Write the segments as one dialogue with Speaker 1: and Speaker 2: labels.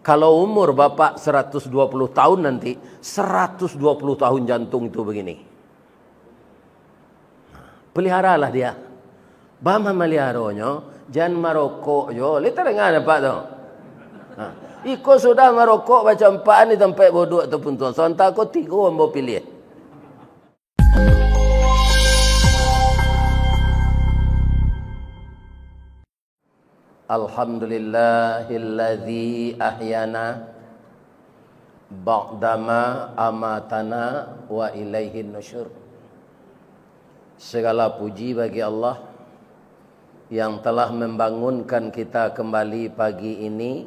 Speaker 1: Kalau umur bapak 120 tahun nanti, 120 tahun jantung itu begini. Peliharalah dia. Bama meliharonyo, jangan merokok jo. Lihat dengar pak tu. Iko sudah merokok macam empaan di tempat bodoh ataupun tuan. Sontak ko tiga ambo pilih. Alhamdulillahilladzi ahyana ba'dama amatana wa ilaihin nusyur. Segala puji bagi Allah yang telah membangunkan kita kembali pagi ini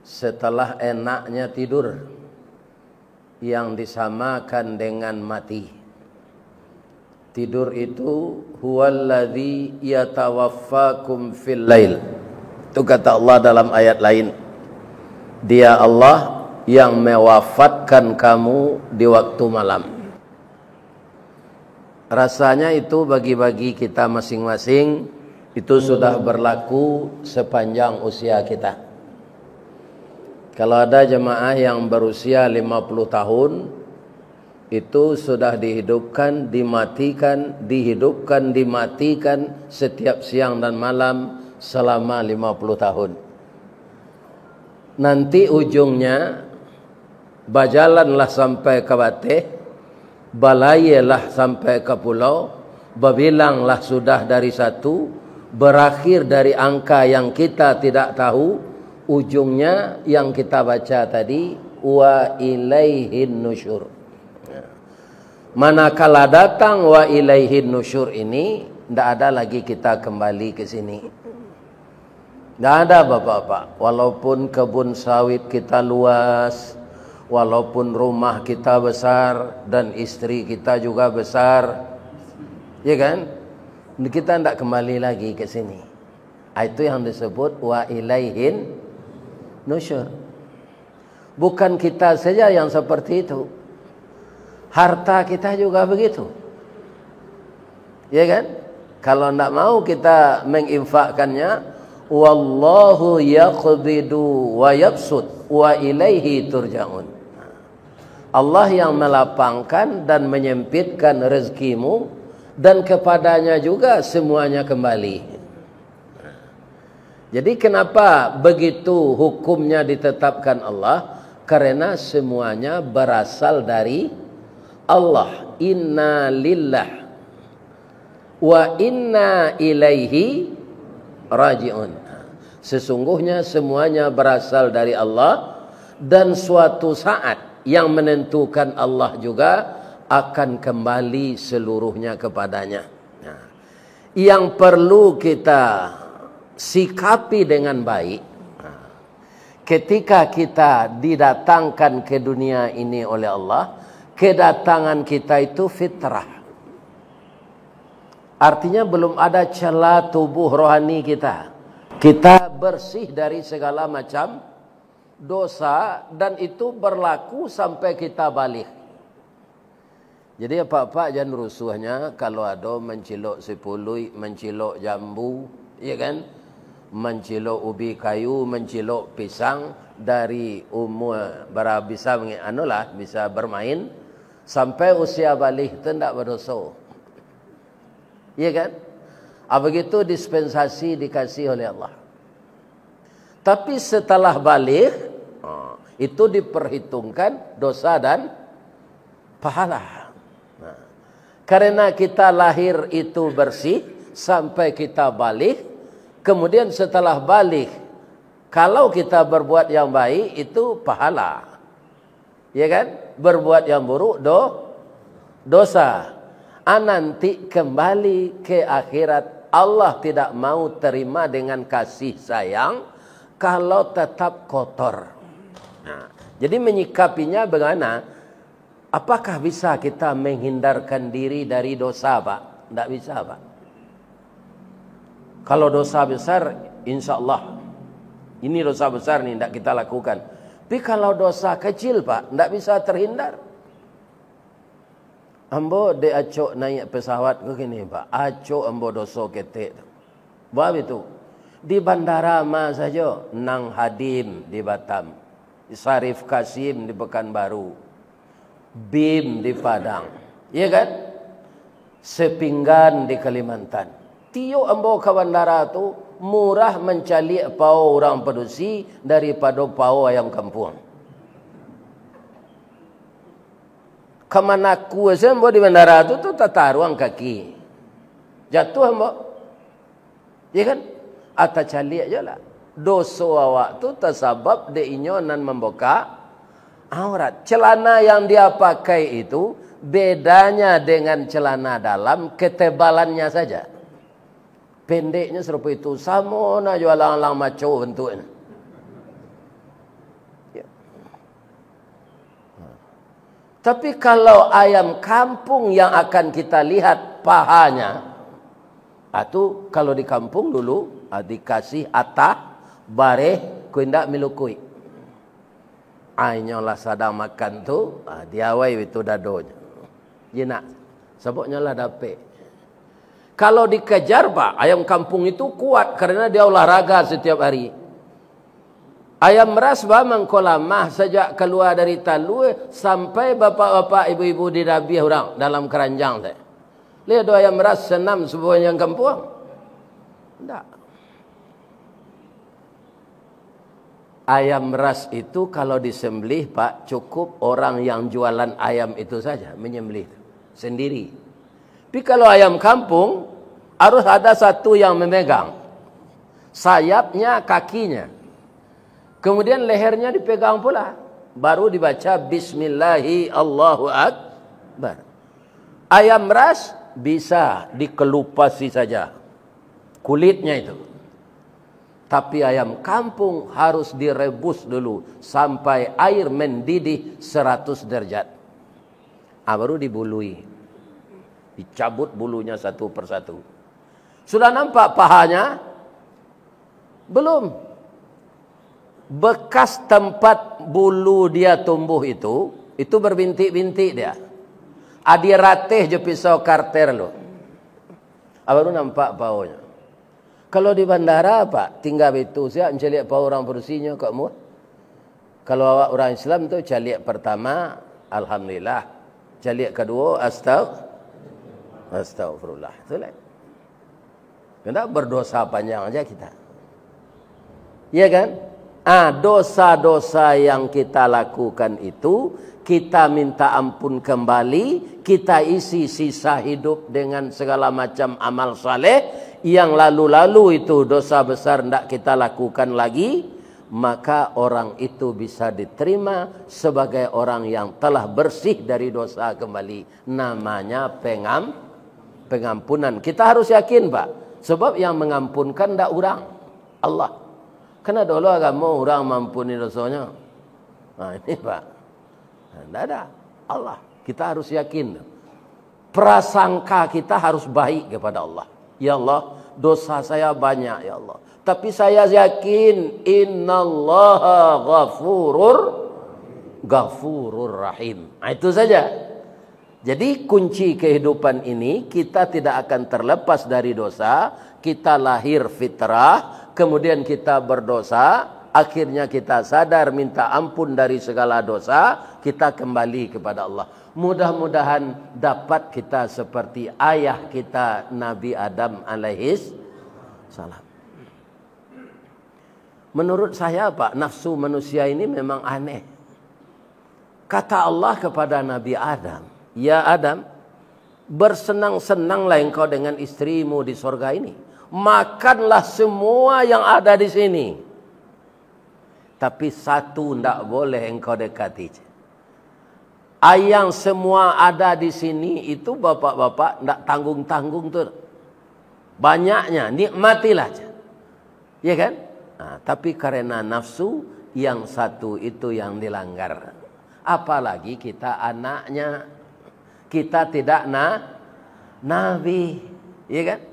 Speaker 1: setelah enaknya tidur yang disamakan dengan mati. Tidur itu huwallazi yatawaffakum fil lail. Itu kata Allah dalam ayat lain. Dia Allah yang mewafatkan kamu di waktu malam. Rasanya itu bagi-bagi kita masing-masing itu sudah berlaku sepanjang usia kita. Kalau ada jemaah yang berusia 50 tahun itu sudah dihidupkan, dimatikan, dihidupkan, dimatikan setiap siang dan malam selama 50 tahun. Nanti ujungnya bajalanlah sampai ke Bateh, balayelah sampai ke pulau, babilanglah sudah dari satu, berakhir dari angka yang kita tidak tahu, ujungnya yang kita baca tadi, wa ilaihin nusyur. Manakala datang wa ilaihin nusyur ini, tidak ada lagi kita kembali ke sini. Tidak ada bapak-bapak. Walaupun kebun sawit kita luas, walaupun rumah kita besar dan istri kita juga besar, ya kan? Kita tidak kembali lagi ke sini. Itu yang disebut wa ilaihin nusyur. Bukan kita saja yang seperti itu. Harta kita juga begitu. Ya kan? Kalau tidak mau kita menginfakkannya, wallahu yaqbidu wa yabsut wa ilaihi turja'un. Allah yang melapangkan dan menyempitkan rezekimu, dan kepadanya juga semuanya kembali. Jadi kenapa begitu hukumnya ditetapkan Allah? Karena semuanya berasal dari Allah. Inna lillah wa inna ilaihi raji'un. Sesungguhnya semuanya berasal dari Allah, dan suatu saat yang menentukan Allah juga akan kembali seluruhnya kepadanya. Yang perlu kita sikapi dengan baik, ketika kita didatangkan ke dunia ini oleh Allah, kedatangan kita itu fitrah. Artinya belum ada celah tubuh rohani kita. Kita bersih dari segala macam dosa, dan itu berlaku sampai kita balik. Jadi apa-apa jangan rusuhnya kalau ada mencilok sipului, mencilok jambu, ya kan? Mencilok ubi kayu, mencilok pisang dari umur bisa bisa bermain sampai usia balik itu tidak berdosa. Ya kan? Begitu dispensasi dikasih oleh Allah. Tapi setelah balik itu diperhitungkan dosa dan pahala. Karena kita lahir itu bersih sampai kita balik, kemudian setelah balik kalau kita berbuat yang baik itu pahala. Ya kan? Berbuat yang buruk dosa. Nanti kembali ke akhirat, Allah tidak mau terima dengan kasih sayang kalau tetap kotor. Jadi menyikapinya bagaimana? Apakah bisa kita menghindarkan diri dari dosa, Pak? Tidak bisa, Pak. Kalau dosa besar, insya Allah ini dosa besar nih, tidak kita lakukan. Tapi kalau dosa kecil, Pak, tidak bisa terhindar. Ambo de acok naik pesawat ke gini, Pak. Acok ambo dosa ketek. Baik itu. Di bandara mah saja, Nang Hadim di Batam, Sarif Kasim di Pekanbaru, BIM di Padang, ya kan? Sepinggan di Kalimantan. Tio ambo ke bandara tu murah mencali pau orang pedusi daripada pau ayam kampung. Kemana ku sembo di bandara tu tataruang kaki. Jatuh ambo. Ya kan? Ata cali aja lah. Doso awak tu tersabab de inyonan membuka aurat. Celana yang dia pakai itu bedanya dengan celana dalam ketebalannya saja. Pendeknya serupa itu. Sama na jualan-alang maco bentuknya. Ya. Tapi kalau ayam kampung yang akan kita lihat pahanya, itu kalau di kampung dulu dikasih atah bareh kuindak milukui. Ainyolah sadang makan tu diawai itu dadonya. Jinak sebabnya lah dape. Kalau dikejar pak, ayam kampung itu kuat karena dia olahraga setiap hari. Ayam ras memang kolamah sejak keluar dari talu sampai bapak-bapak ibu-ibu dirabiah orang dalam keranjang saya. Lihat do ayam ras senam sebuah yang kampung. Tak. Ayam ras itu kalau disembelih pak, cukup orang yang jualan ayam itu saja menyembelih sendiri. Tapi kalau ayam kampung harus ada satu yang memegang sayapnya, kakinya, kemudian lehernya dipegang pula, baru dibaca Bismillahi Allahu Akbar. Ayam ras bisa dikelupasi saja kulitnya itu. Tapi ayam kampung harus direbus dulu sampai air mendidih 100 derajat. Baru dibului. Dicabut bulunya satu persatu. Sudah nampak pahanya? Belum. Bekas tempat bulu dia tumbuh itu berbintik-bintik dia. Adi ratih je pisau karter lo. Baru nampak paunya. Kalau di bandara pak, tinggal itu saya menceliak pau orang bersihnya kok mu. Kalau awak orang Islam tu celiak pertama, alhamdulillah. Celiak kedua, astagfirullah. Itulah. Kena berdosa panjang aja kita. Ya kan? Dosa-dosa yang kita lakukan itu kita minta ampun kembali, kita isi sisa hidup dengan segala macam amal saleh. Yang lalu-lalu itu dosa besar tidak kita lakukan lagi, maka orang itu bisa diterima sebagai orang yang telah bersih dari dosa kembali. Namanya pengampunan. Kita harus yakin pak, sebab yang mengampunkan tidak orang, Allah. Karena dulu agama orang mampuni dosanya. Ini pak, tidak ada Allah. Kita harus yakin. Prasangka kita harus baik kepada Allah. Ya Allah, dosa saya banyak ya Allah. Tapi saya yakin innallaha ghafurur rahim. Itu saja. Jadi kunci kehidupan ini kita tidak akan terlepas dari dosa. Kita lahir fitrah, kemudian kita berdosa, akhirnya kita sadar minta ampun dari segala dosa, kita kembali kepada Allah. Mudah-mudahan dapat kita seperti ayah kita Nabi Adam alaihis salam. Menurut saya pak, nafsu manusia ini memang aneh. Kata Allah kepada Nabi Adam, ya Adam, bersenang-senanglah engkau dengan istrimu di sorga ini. Makanlah semua yang ada di sini. Tapi satu tidak boleh engkau dekati. Yang semua ada di sini itu bapak-bapak tidak tanggung-tanggung tuh. Banyaknya, nikmatilah. Ya kan? Tapi karena nafsu, yang satu itu yang dilanggar. Apalagi kita anaknya. Kita tidak nabi. Ya kan?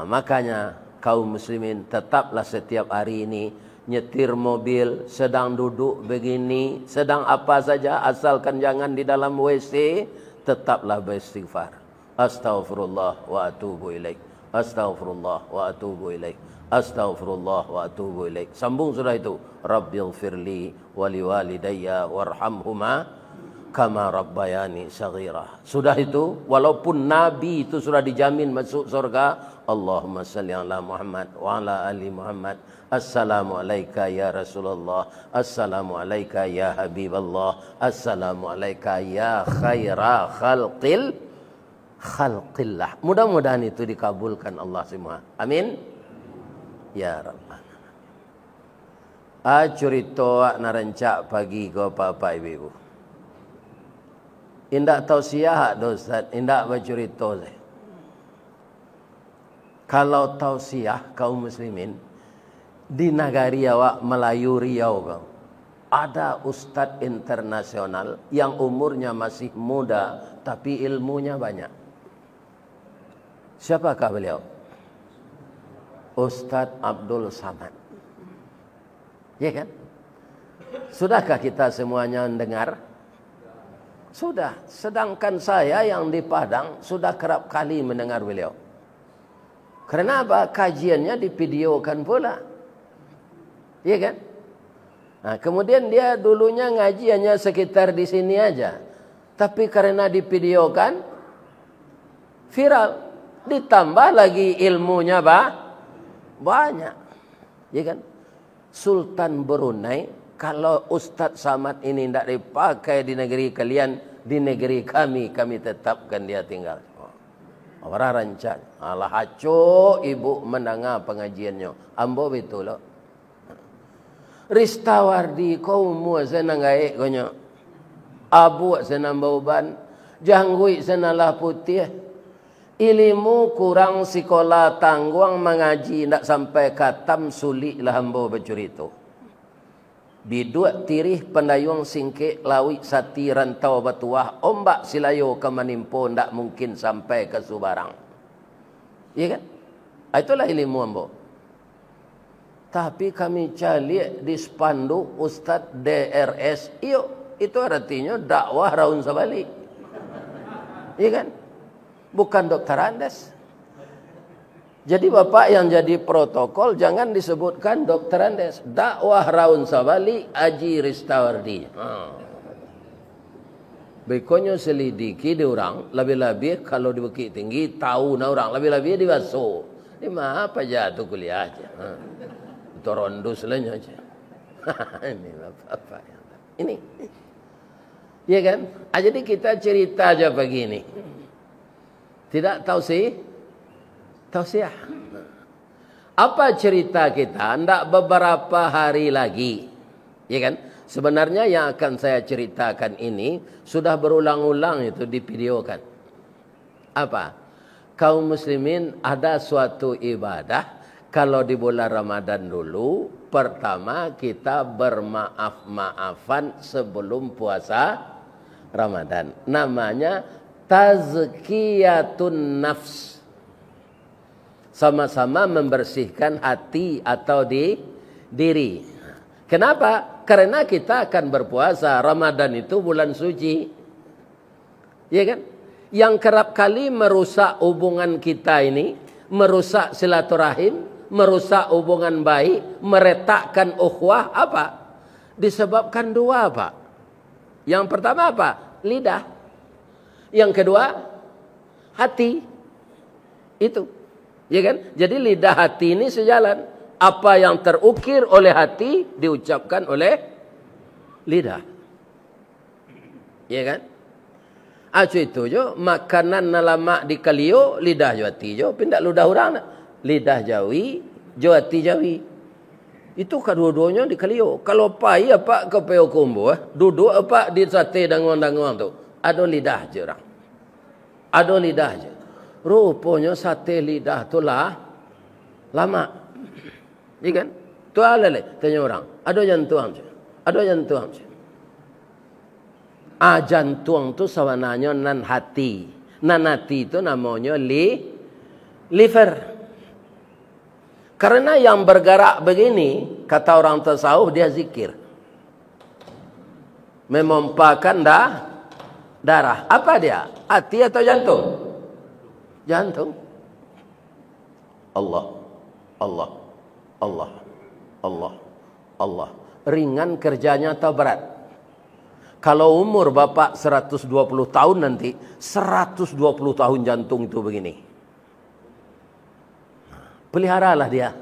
Speaker 1: Makanya kaum muslimin tetaplah setiap hari ini nyetir mobil, sedang duduk begini, sedang apa saja, asalkan jangan di dalam WC, tetaplah beristighfar. Astaghfirullah wa atubu ilaih. Astaghfirullah wa atubu ilaih. Astaghfirullah wa atubu ilaik. Sambung sudah itu. Rabbighfirli wa liwalidayya warhamhuma kama rabbayani saghira. Sudah itu, walaupun Nabi itu sudah dijamin masuk surga. Allahumma salli ala Muhammad wa ala ali Muhammad. Assalamu alayka ya Rasulullah. Assalamu alayka ya Habiballah. Assalamu alayka ya khaira khalqillah. Mudah-mudahan itu dikabulkan Allah semua. Amin. Ya Rabbana. Curito narancak pagi ke Bapak Ibu. Indak tausiah Ustaz, indak bercerita saya. Kalau tausiah kaum muslimin di negari awak Melayu Riau kau, ada ustaz internasional yang umurnya masih muda tapi ilmunya banyak. Siapakah beliau? Ustaz Abdul Samad. Ya kan? Sudahkah kita semuanya mendengar? Sudah. Sedangkan saya yang di Padang sudah kerap kali mendengar beliau. Karena apa? Kajiannya divideokan pula. Iya kan? Nah, kemudian dia dulunya ngaji hanya sekitar di sini aja. Tapi karena divideokan, viral. Ditambah lagi ilmunya banyak. Iya kan? Sultan Brunei, kalau Ustadz Samad ini tidak dipakai di negeri kalian, di negeri kami tetapkan dia tinggal. Orang rancang. Alah haco ibu mendengar pengajiannya. Ambo betul loh. Ristawardi kau mua senang gaik konyo. Abu senang bauban. Janggui senalah putih. Ilmu kurang sekolah tangguang mengaji nak sampai katam sulit lah ambo bercerita. Biduk tirih pendayung singkik lawi sati rantau batuah ombak silayo ke menimpo ndak mungkin sampai ke Subarang. Iya kan? Itulah ilmu ambo. Tapi kami cari di spanduk Ustaz DRS. Iyo, itu artinya dakwah raun sabalik. Iya kan? Bukan Dr. Andes. Jadi Bapak yang jadi protokol jangan disebutkan Dr. Andes. Dakwah Raun Sabali Aji Ristawardi. Bekonyo selidiki di orang, lebih-lebih kalau di Bukit Tinggi tahu na orang, lebih-lebih di Baso. Ini mah apa jatuh kuliah aja. Itu rondus lainnya aja. Ini Bapak. Ini. Iya kan? Jadi kita cerita aja begini. Tidak tahu sih. Tausiah. Apa cerita kita? Ndak beberapa hari lagi. Ya kan? Sebenarnya yang akan saya ceritakan ini sudah berulang-ulang itu divideokan. Apa? Kaum muslimin ada suatu ibadah. Kalau di bulan Ramadan dulu, pertama kita bermaaf-maafan sebelum puasa Ramadan. Namanya tazkiyatun nafs. Sama-sama membersihkan hati atau diri. Kenapa? Karena kita akan berpuasa. Ramadan itu bulan suci. Ya kan? Yang kerap kali merusak hubungan kita ini, merusak silaturahim, merusak hubungan baik, meretakkan ukhuwah, apa? Disebabkan dua, Pak. Yang pertama apa? Lidah. Yang kedua, hati. Itu. Ya kan? Jadi lidah hati ini sejalan. Apa yang terukir oleh hati diucapkan oleh lidah. Ya kan? Acu itu jo makanan nalamak di kalio lidah jo hati jo pindah ludah orang nak. Lidah Jawi, jo hati Jawi. Itu kedua-duanya di kalio. Kalau pai apa ke peo kumbu duduk apa di sate danguang-danguang tu. Ada lidah je orang. Ada lidah je. Rupanya sate lidah tu lah lama. Iya kan? Tu alale tanya orang. Ada jantung je. Ada jantung je. Jantung tu sebenarnya nan hati. Nan hati itu namanya liver. Karena yang bergerak begini, kata orang tasawuf dia zikir. Memompakan darah. Apa dia? Hati atau jantung? Jantung. Allah. Allah, Allah, Allah. Ringan kerjanya atau berat? Kalau umur bapak 120 tahun nanti, 120 tahun jantung itu begini. Peliharalah dia.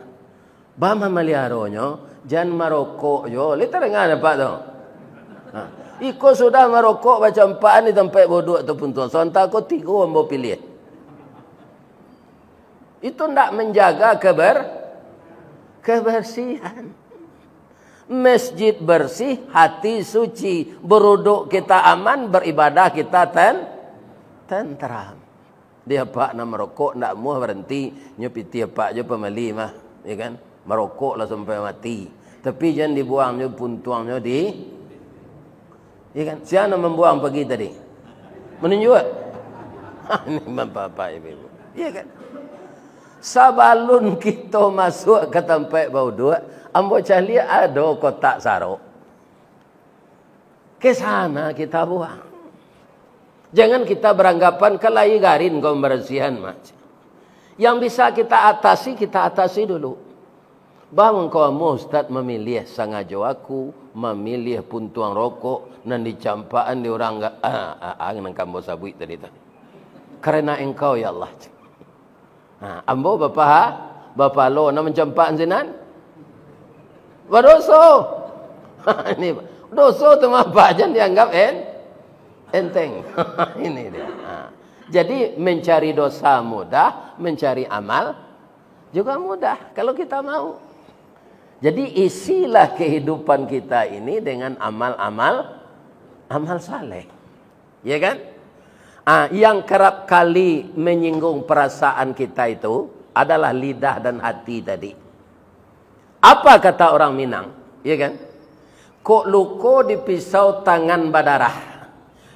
Speaker 1: Bama meliharonyo, jangan merokok jo. Lihat dengar pak tu. Iko sudah merokok macam empaan di tempat bodoh ataupun tuan. Sontak ko tiga ambo pilih. Itu nak menjaga kebersihan. Masjid bersih, hati suci, beruduk kita aman, beribadah kita tenteram. Dia pak nak merokok, nak muah berhenti, nyepiti pak je pemali mah, ya kan? Merokoklah sampai mati. Tapi jangan dibuangnya puntuangnya di, ya kan? Siapa membuang pagi tadi? Menunjuk? Ini bapak ibu, ya kan? Sabalun kita masuk ke tempat bauduk, ambo cali ada kotak sarok. Ke sana kita buang. Jangan kita beranggapan kelai garin kebersihan macam. Yang bisa kita atasi dulu. Bangun kau Ustaz memilih sengaja aku, memilih puntuang rokok, dan dicampaan di orang nang kambo sabui tadi. Karena engkau ya Allah. Ambo bapa lo nak mencampaan zinan? Berdosa. Ini dosa tu apa jangan dianggap enteng. Ini dia. Jadi mencari dosa mudah, mencari amal juga mudah kalau kita mau. Jadi isilah kehidupan kita ini dengan amal saleh. Ya kan? Yang kerap kali menyinggung perasaan kita itu adalah lidah dan hati tadi. Apa kata orang Minang? Ya kan? Kok luko dipisau tangan badarah.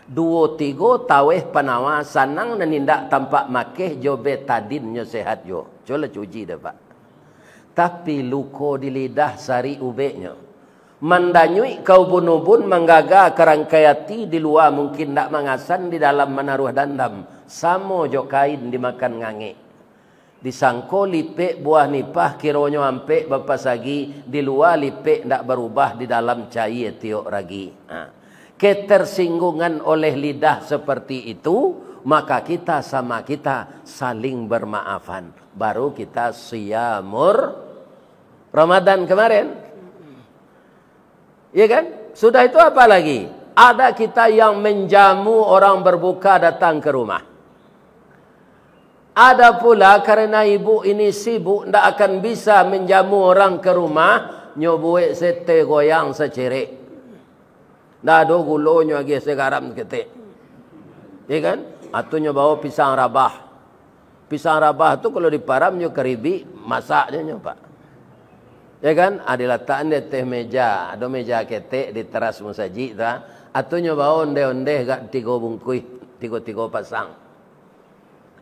Speaker 1: 2-3 taweh panawa sanang nenindak tampak makeh jobe tadin nyo sehat jo. Coba cuci dah pak. Tapi luko di lidah sari ubeknya. Mandanyui kau bunubun menggaga kerangkayati di luar mungkin tak mengasan di dalam menaruh dandam. Samo jo kain dimakan ngange. Disangko lipek buah nipah kironyo ampe bapasagi di luar lipek tak berubah di dalam cair tiok ragi. Ketersinggungan oleh lidah seperti itu, maka kita sama kita saling bermaafan. Baru kita siyamur Ramadan kemarin. Ya kan? Sudah itu apa lagi? Ada kita yang menjamu orang berbuka datang ke rumah. Ada pula karena ibu ini sibuk, tidak akan bisa menjamu orang ke rumah, nyobuek sete goyang secerek. Tidak ada gulonyo lagi segaram ketik. Ya kan? Atau nyobawa pisang rabah. Pisang rabah tu kalau diparam nyo keribi, masaknya nyo pak. Ya kan? Ada letakkan di teh meja. Ada meja ketek di teras musaji. Atau nyobawa onde-onde gak 3 bungkui. 3 pasang.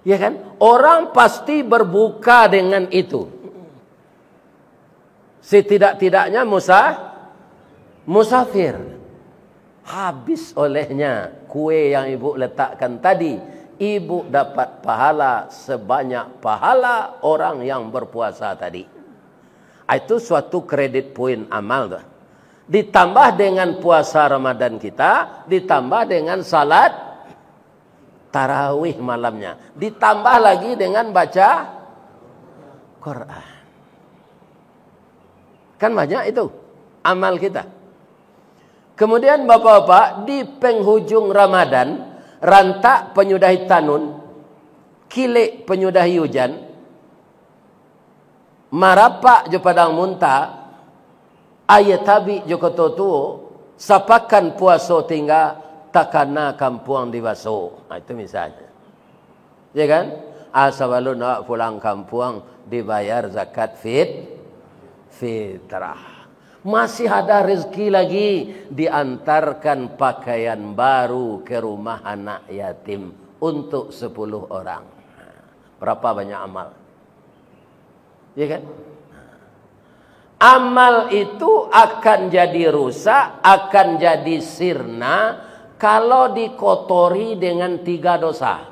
Speaker 1: Ya kan? Orang pasti berbuka dengan itu. Setidak-tidaknya musafir. Habis olehnya kue yang ibu letakkan tadi. Ibu dapat pahala sebanyak pahala orang yang berpuasa tadi. Itu suatu kredit poin amal. Ditambah dengan puasa Ramadan kita. Ditambah dengan salat tarawih malamnya. Ditambah lagi dengan baca Quran. Kan banyak itu amal kita. Kemudian bapak-bapak, di penghujung Ramadan, rantak penyudahi tanun, kilik penyudahi hujan, marapak je padang muntah, ayat tabi je kototuo, sapakan puaso tinggal, takana kampuang dibaso. Itu misalnya. Ya kan? Asabalu nak pulang kampuang dibayar zakat fitrah. Masih ada rezeki lagi, diantarkan pakaian baru ke rumah anak yatim untuk 10 orang. Berapa banyak amal? Ya kan? Amal itu akan jadi rusak, akan jadi sirna kalau dikotori dengan 3 dosa.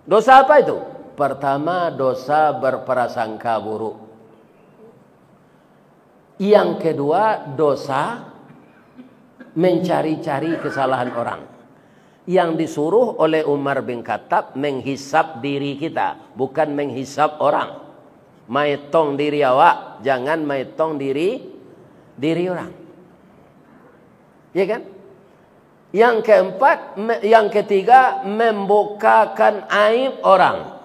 Speaker 1: Dosa apa itu? Pertama, dosa berprasangka buruk. Yang kedua, dosa mencari-cari kesalahan orang. Yang disuruh oleh Umar bin Khattab menghisap diri kita, bukan menghisap orang. Maitong diri awak, jangan maitong diri orang. Ya kan? Yang keempat, yang ketiga, membukakan aib orang.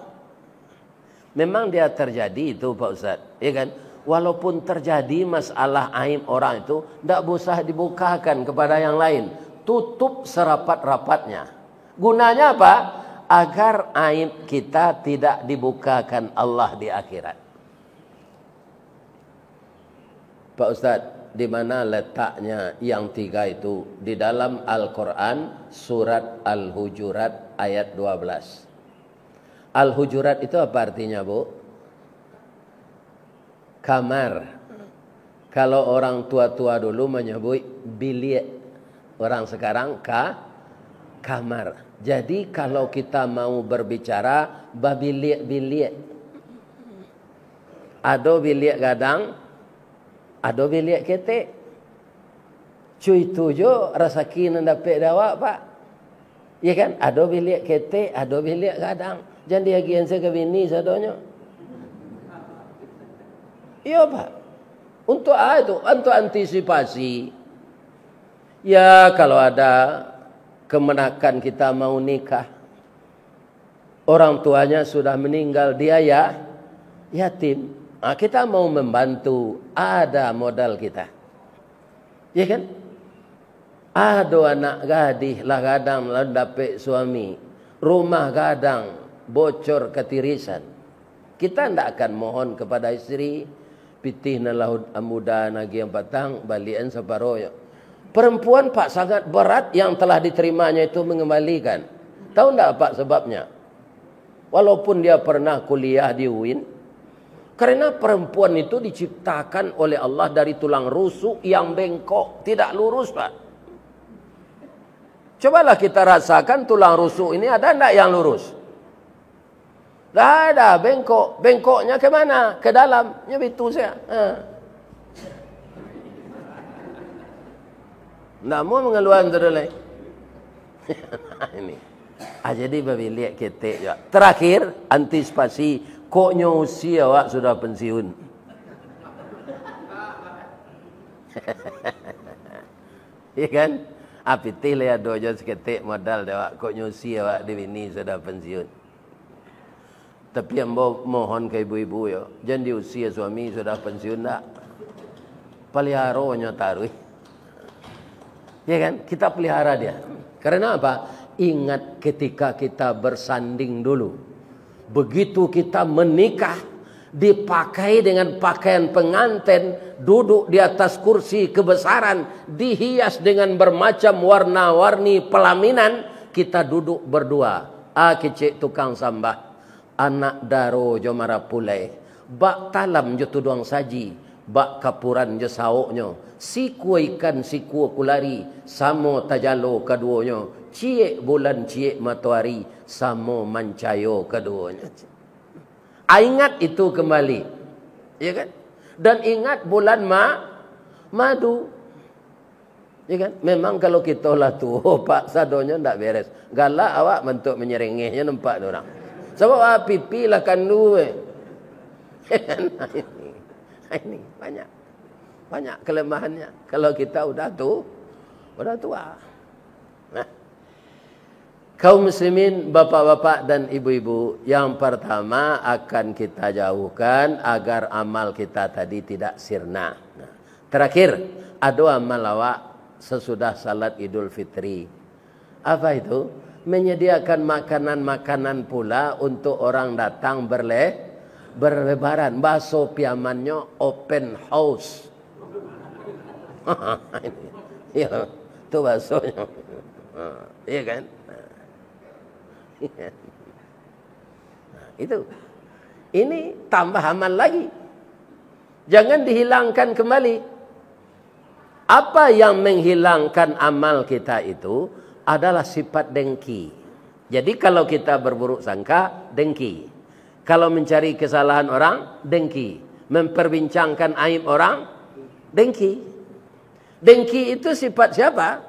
Speaker 1: Memang dia terjadi itu Pak Ustaz, ya kan? Walaupun terjadi masalah aib orang itu, tidak usah dibukakan kepada yang lain. Tutup serapat-rapatnya. Gunanya apa? Agar aib kita tidak dibukakan Allah di akhirat. Pak Ustaz, di mana letaknya yang tiga itu? Di dalam Al-Quran, surat Al-Hujurat ayat 12. Al-Hujurat itu apa artinya, Bu? Kamar. Kalau orang tua-tua dulu menyebut bilik. Orang sekarang kamar. Jadi kalau kita mau berbicara babilik-bilik. Ada bilik gadang, ada bilik ketek. Cuy tujuh rezeki nan dapat dawak, Pak. Ya kan? Ada bilik ketek, ada bilik gadang. Jangan diagian saya ke bini sadonyo. Iya, Pak. Untuk itu, untuk antisipasi. Ya, kalau ada kemenakan kita mau nikah, orang tuanya sudah meninggal, dia yatim. Nah, kita mau membantu, ada modal kita. Ya kan? Ada anak gadis lah gadang lah dapat suami, rumah gadang bocor ketirisan. Kita tidak akan mohon kepada istri, pitih na laut muda nagi yang patang, balian separoh. Perempuan Pak sangat berat yang telah diterimanya itu mengembalikan. Tahu tidak Pak sebabnya? Walaupun dia pernah kuliah di UIN, karena perempuan itu diciptakan oleh Allah dari tulang rusuk yang bengkok, tidak lurus, Pak. Cobalah kita rasakan tulang rusuk ini ada tidak yang lurus? Tidak ada, bengkok. Bengkoknya ke mana? Ke dalam. Nyebitu saya. Tidak mau mengeluarkan terlalu. Ini. Jadi babi lihat ketek juga. Terakhir, antisipasi. Koknya usia awak sudah pensiun. Ya kan? Api tih lihat dojo seketik modal awak. Koknya usia awak di bini sudah pensiun. Tapi yang mohon ke ibu-ibu ya. Jangan di usia suami sudah pensiun tak. Peliharonya taruh. Ya kan? Kita pelihara dia. Karena apa? Ingat ketika kita bersanding dulu. Begitu kita menikah, dipakai dengan pakaian pengantin, duduk di atas kursi kebesaran, dihias dengan bermacam warna-warni pelaminan, kita duduk berdua. Kecik tukang sambah, anak daro jo marapulai, bak talam jo tuduang saji, bak kapuran jo saoknyo. Siku ikan siku kulari, samo tajalo keduanya. Ciek bulan ciek matahari, samo mancayo keduanya. Ingat itu kembali, ya kan? Dan ingat bulan madu, ya kan? Memang kalau kita lah tu, Pak sadonya ndak beres. Galak awak bentuk menyerengehnya nampak orang. Sebab pipi lah kandu. Ini banyak kelemahannya. Kalau kita udah tua. Nah, kaum muslimin, bapak-bapak dan ibu-ibu, yang pertama akan kita jauhkan agar amal kita tadi tidak sirna. Nah, terakhir, ada amal awak sesudah salat Idul Fitri. Apa itu? Menyediakan makanan-makanan pula untuk orang datang berlebaran. Bakso piamannya open house. Ya, itu baksonya. Iya kan? Itu. Ini tambah amal lagi. Jangan dihilangkan kembali. Apa yang menghilangkan amal kita itu adalah sifat dengki. Jadi kalau kita berburuk sangka, dengki. Kalau mencari kesalahan orang, dengki. Memperbincangkan aib orang, dengki. Dengki itu sifat siapa?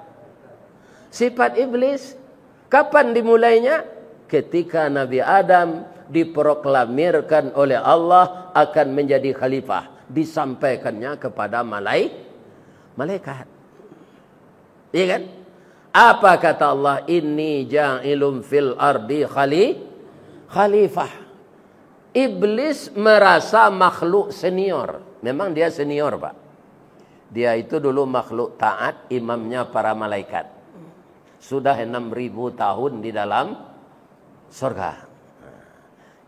Speaker 1: Sifat iblis. Kapan dimulainya? Ketika Nabi Adam diproklamirkan oleh Allah akan menjadi khalifah. Disampaikannya kepada malaikat. Iya kan? Apa kata Allah? Inni ja'ilum fil ardi khalifah. Iblis merasa makhluk senior. Memang dia senior, Pak. Dia itu dulu makhluk taat, imamnya para malaikat. Sudah 6.000 tahun di dalam surga.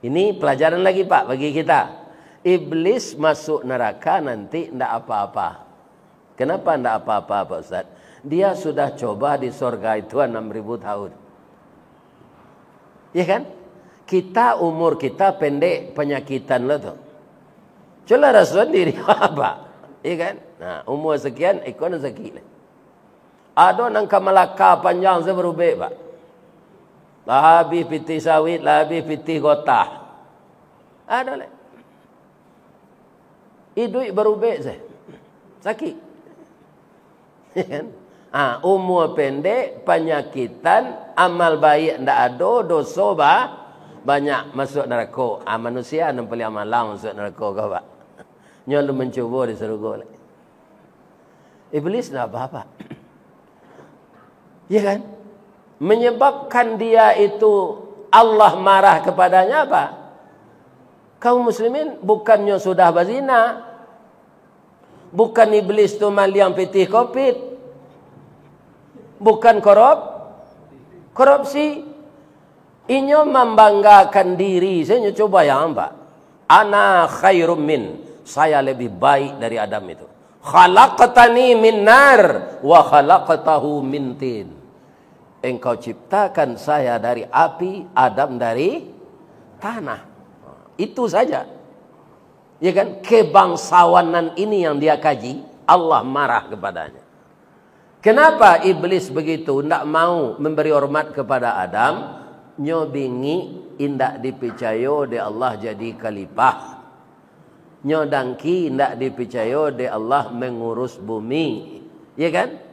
Speaker 1: Ini pelajaran lagi, Pak, bagi kita. Iblis masuk neraka nanti tidak apa-apa. Kenapa tidak apa-apa, Pak Ustaz? Dia sudah coba di surga itu 6.000 tahun. Ya kan? Kita umur kita pendek, penyakitan lo tuh. Coba Rasul diri apa? Iya kan? Nah, umur sekian, ikon sekian. Ada nang kamalaka panjang saya berubah, Pak. Lah habis piti sawit, lah habis piti gotah. Ada lah. Hidup berubah saya. Sakit. Iya kan? Umur pendek, penyakitan, amal baik ndak ada, dosa banyak masuk neraka. Manusia yang paling amalang masuk neraka kau, Pak. Nyol mencuba di surga. Iblis tak apa-apa. Ya kan? Menyebabkan dia itu Allah marah kepadanya apa? Kaum muslimin bukannya sudah berzina. Bukan iblis tu maliang pitih kopit. Bukan korupsi. Inyo membanggakan diri. Saya coba yang Pak. Ana khairum min. Saya lebih baik dari Adam itu. Khalaqtani min nar wa khalaqtahu min tin. Engkau ciptakan saya dari api, Adam dari tanah. Itu saja. Ya kan? Kebangsawanan ini yang dia kaji, Allah marah kepadanya. Kenapa iblis begitu? Tidak mau memberi hormat kepada Adam. Nyobingi indak dipercaya de Allah jadi khalifah. Nyodangki indak dipercaya de Allah mengurus bumi. Ya kan?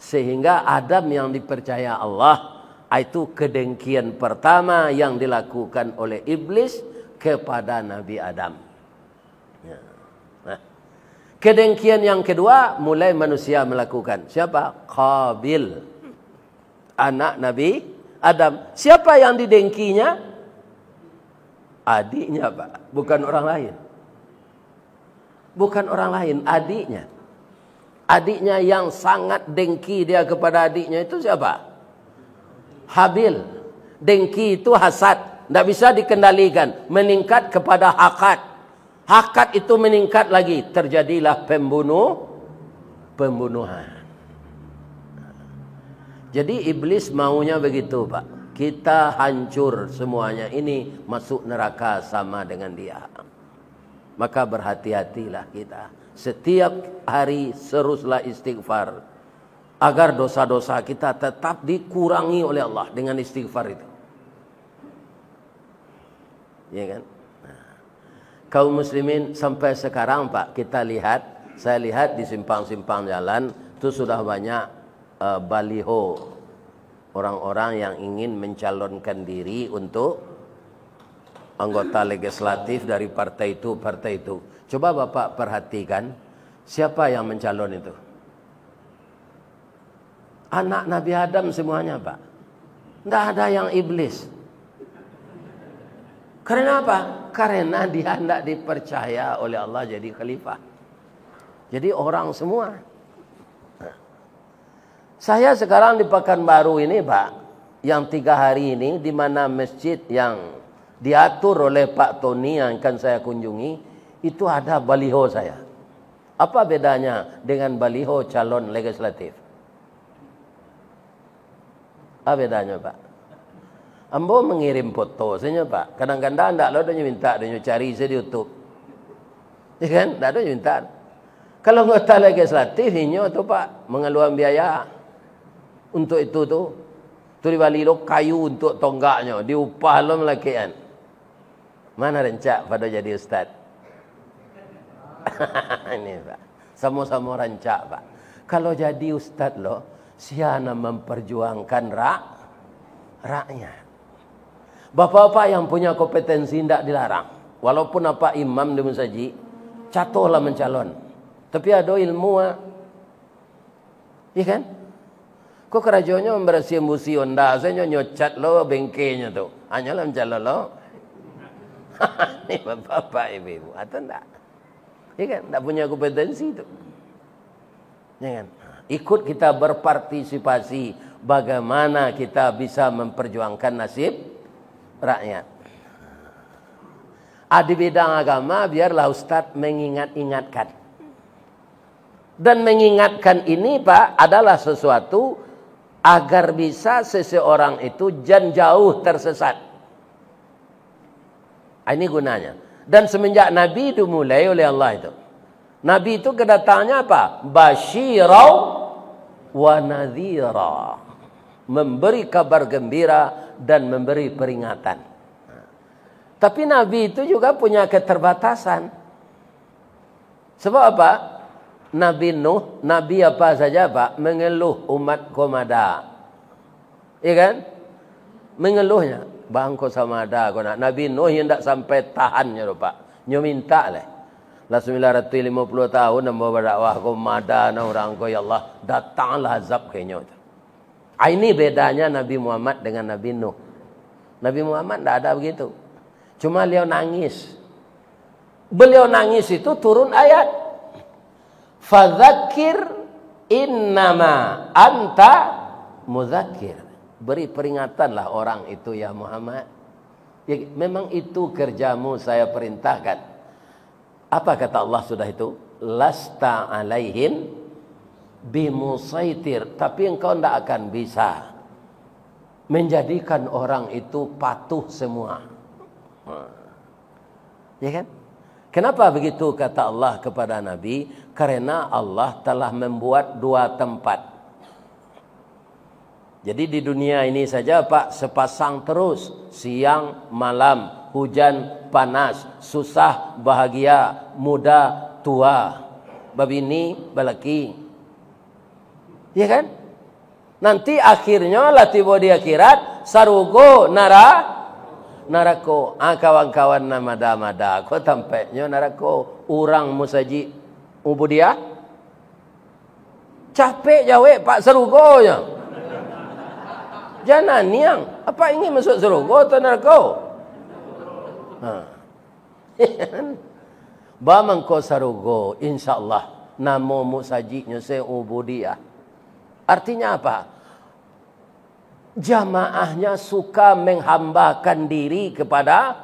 Speaker 1: Sehingga Adam yang dipercaya Allah, itu kedengkian pertama yang dilakukan oleh iblis kepada Nabi Adam. Nah, kedengkian yang kedua mulai manusia melakukan. Siapa? Qabil, anak Nabi Adam. Siapa yang didengkinya? Adiknya, Pak. Bukan orang lain. Bukan orang lain, adiknya. Adiknya yang sangat dengki dia kepada adiknya itu siapa? Habil. Dengki itu hasad. Tidak bisa dikendalikan. Meningkat kepada hakat. Hakat itu meningkat lagi. Terjadilah pembunuhan. Jadi iblis maunya begitu, Pak. Kita hancur semuanya. Ini masuk neraka sama dengan dia. Maka berhati-hatilah kita. Setiap hari teruslah istighfar. Agar dosa-dosa kita tetap dikurangi oleh Allah dengan istighfar itu. Ya kan? Nah, kaum muslimin sampai sekarang, Pak, kita lihat. Saya lihat di simpang-simpang jalan. Itu sudah banyak baliho. Orang-orang yang ingin mencalonkan diri untuk anggota legislatif dari partai itu, partai itu. Coba Bapak perhatikan, siapa yang mencalon itu? Anak Nabi Adam semuanya, Pak. Tidak ada yang iblis. Karena apa? Karena dia tidak dipercaya oleh Allah jadi khalifah. Jadi orang semua. Saya sekarang di Pekanbaru ini, Pak, yang 3 hari ini, di mana masjid yang diatur oleh Pak Tony yang akan saya kunjungi, itu ada baliho saya. Apa bedanya dengan baliho calon legislatif? Apa bedanya, Pak? Ambo mengirim foto saja, Pak. Kadang-kadang tidak lo dia minta, dia cari saya di YouTube. Ya kan? Tidak ada minta. Kalau anggota legislatif ini tu, Pak, mengeluarkan biaya untuk itu tu. Tu dibali lo kayu untuk tonggaknya, diupah lo melakian. Mana rancak pada jadi ustaz? Ini Pak. Sama-sama rancak Pak. Kalau jadi ustaz loh, siapa memperjuangkan rakyat. Bapak-bapak yang punya kompetensi tidak dilarang. Walaupun apa imam di masjid, catohlah mencalon. Tapi ada ilmu iya kan? Kok kerajaannya membersih musi onda, saya nyocat lo bengkenya tu. Hanyalah mencalon lo. Ini bapak ibu, atau enggak? Iya kan? Enggak punya kompetensi itu. Ya kan? Ikut kita berpartisipasi bagaimana kita bisa memperjuangkan nasib rakyat. Di bidang agama biarlah ustaz mengingat-ingatkan. Dan mengingatkan ini Pak adalah sesuatu agar bisa seseorang itu jauh tersesat. Ini gunanya. Dan semenjak Nabi itu mulai oleh Allah itu. Nabi itu kedatangannya apa? Basyirau wa nadhira. Memberi kabar gembira dan memberi peringatan. Tapi Nabi itu juga punya keterbatasan. Sebab apa? Nabi Nuh, Nabi apa saja Pak, mengeluh umat komada. Iya kan? Mengeluhnya. Bangko sama ada kau nak. Nabi Nuh yang tak sampai tahannya lho Pak. Nyo minta lah. Lah 950 tahun nambah berdakwah komada na orang ko ya Allah, datanglah azab kenyo. Ini bedanya Nabi Muhammad dengan Nabi Nuh. Nabi Muhammad tak ada begitu. Cuma beliau nangis. Beliau nangis itu turun ayat. Fadzakir innama anta mudzakir. Beri peringatanlah orang itu ya Muhammad. Ya, memang itu kerjamu saya perintahkan. Apa kata Allah sudah itu? Lasta alaihim bimusaitir. Tapi engkau tidak akan bisa menjadikan orang itu patuh semua. Ya kan? Kenapa begitu kata Allah kepada Nabi? Karena Allah telah membuat dua tempat. Jadi di dunia ini saja Pak, sepasang terus. Siang, malam, hujan, panas, susah, bahagia, muda, tua, babini, balaki. Ya kan? Nanti akhirnya lah tiba di akhirat, sarugo, narako. Kawan-kawan namada-mada. Kau tampaknya narako. Orang musaji ubudiah. Capek jawab Pak sarugonya. Jangan niang. Apa ingin masuk surga atau neraka? Bamang ko surga, insyaallah. Namo musajinya se ubudiyah. Artinya apa? Jamaahnya suka menghambakan diri kepada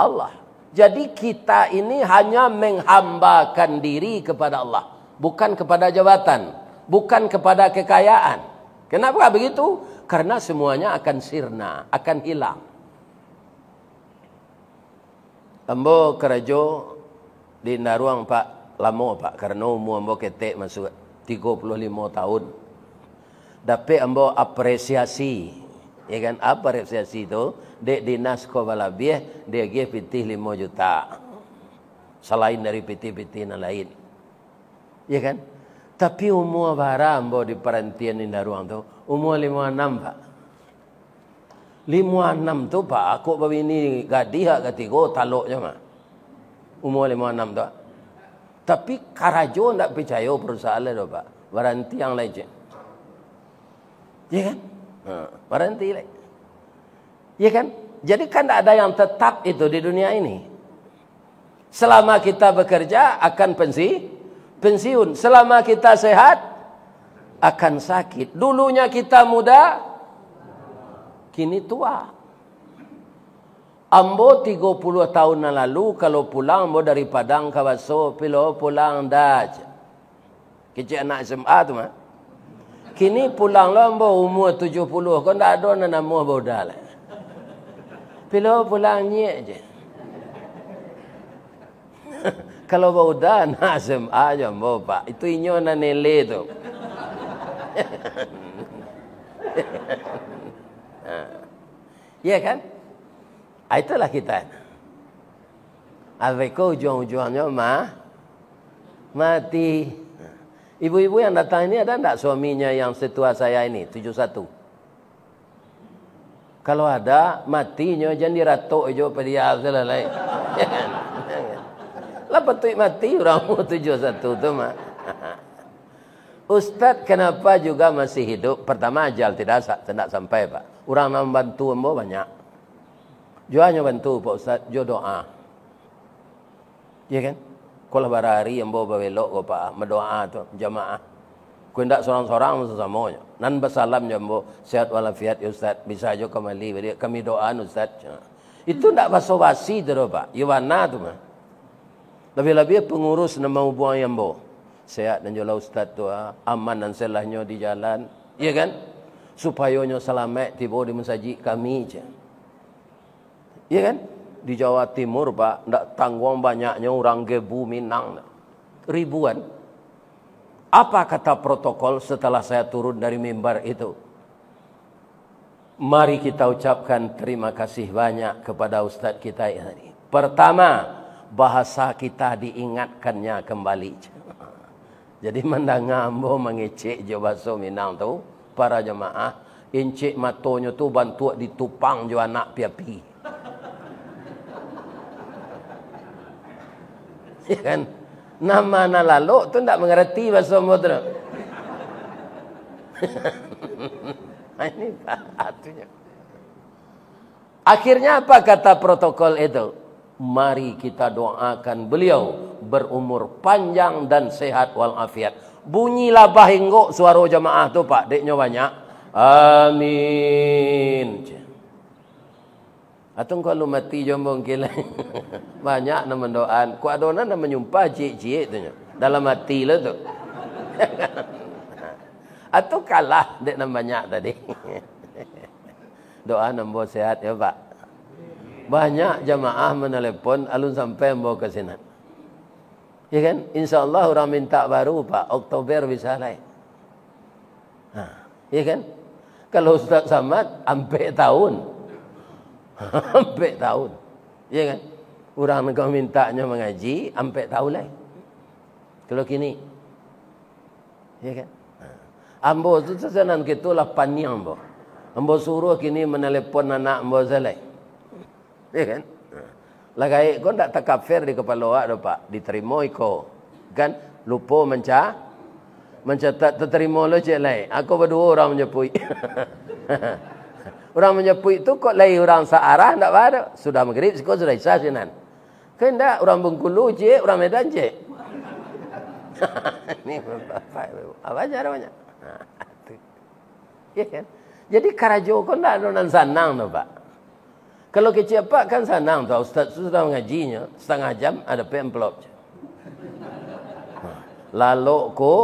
Speaker 1: Allah. Jadi kita ini hanya menghambakan diri kepada Allah, bukan kepada jabatan, bukan kepada kekayaan. Kenapa begitu? Karena semuanya akan sirna, akan hilang. Ambo kerajo di Naruang Pak, lama Pak, karena umur ambo ketek masuk 35 tahun. Dapat ambo apresiasi, ya kan? Apresiasi itu, dek dinas ko balabih, dia ge pitih 5 juta. Selain dari pitih-pitih yang lain. Ya kan? Tapi umur bara ambo di perhentian di Naruang tu, umur 56 Pak. 56 tu Pak, aku begini gadih ketiga taluk je mah. Umur 56 tu. Tapi karajo ndak percaya perusahaan tu Pak. Berhenti yang lain je. Ya kan? Berhenti lagi. Ya kan? Jadi kan tak ada yang tetap itu di dunia ini. Selama kita bekerja akan pensiun. Selama kita sehat akan sakit. Dulunya kita muda, kini tua. Ambo 30 tahun yang lalu kalau pulang ambo dari Padang ke Waso, pilo pulang daj. Kecil anak SMA tu mah. Kini pulang lo ambo umur 70, kau ndak ada nama boda lah. Pilo pulang nyek je. Kalau boda nak SMA je ambo Pak. Itu inyo na nele tu. Ya kan? Itulah kita. Adeko ujung-ujungnya mati. Ibu-ibu yang datang ini ada enggak suaminya yang setua saya ini, 71? Kalau ada, matinya jangan diratuk aja pada dia selesai. Lah betul mati orang 71 tu mah. Ustaz kenapa juga masih hidup? Pertama ajal tidak sampai Pak. Orang nak bantu ambo banyak. Jualnya bantu Pak Ustaz, jo doa. Ya kan? Kalau barari ambo bawelok ko Pak, mendoa tu jamaah. Ku ndak seorang-seorang sesamanya. Nan bersalam jambo sehat walafiat ya Ustaz, bisa aja kembali kami doa Ustaz. Itu ndak basa-basi tu Pak. Yuwana tu mah. Lebih-lebih pengurus nama buang jambo. Sehat dan jala Ustaz tu aman dan selahnya di jalan. Ya kan? Supaya nyo selamat tiba di masjid kami je. Ya kan? Di Jawa Timur Pak, ndak tanggung banyaknya orang Gebu Minang. Ribuan. Apa kata protokol setelah saya turun dari mimbar itu? Mari kita ucapkan terima kasih banyak kepada Ustaz kita ini. Pertama, bahasa kita diingatkannya kembali. Jadi mendengar ambo mengecek je bahasa Minang tu, para jemaah, encik matonya tu bantu ditupang jo anak piapi. Ya kan? Nama lalu tu tak mengerti bahasa modern. Ini artinya. Akhirnya apa kata protokol itu? Mari kita doakan beliau berumur panjang dan sehat walafiat. Bunyilah bahinggok suara jamaah tu Pak, deknya banyak. Amin. Atau kalau mati jombong kila. Banyak nama mendoan. Ku adona nama menyumpah cik-cik tu. Dalam hati lah tu. Atau kalah dek nama banyak tadi. Doa nombor sehat ya Pak. Banyak jamaah menelepon alun sampai membawa ke sini. Ya kan? InsyaAllah orang minta baru Pak. Oktober bisa lain. Ya kan? Kalau Ustaz Samad sampai tahun. Sampai tahun. Ya kan? Orang kau mintanya mengaji sampai tahun lain. Kalau kini. Ya kan? Ambo tu sesanan kitulah paniang ambo. Ambo suruh kini menelepon anak ambo selai. Ya kan? Lagai kau tak takafir di kepala awak Pak. Diterima iko. Kan? Lupa mencatat terima lo cik lain. Aku berdua orang menyepui. Orang menyepui itu kok lain orang searah tak ada. Sudah maghrib, kau sudah isya sinan. Kan tak orang Bengkulu cik, orang Medan cik. Ini apa aja namanya? Ya kan? Jadi karajo kau tak ada sanang tu Pak. Kalau kecil Pak kan sanang tu. Ustaz sudah mengajinya setengah jam ada envelope. Lalu ko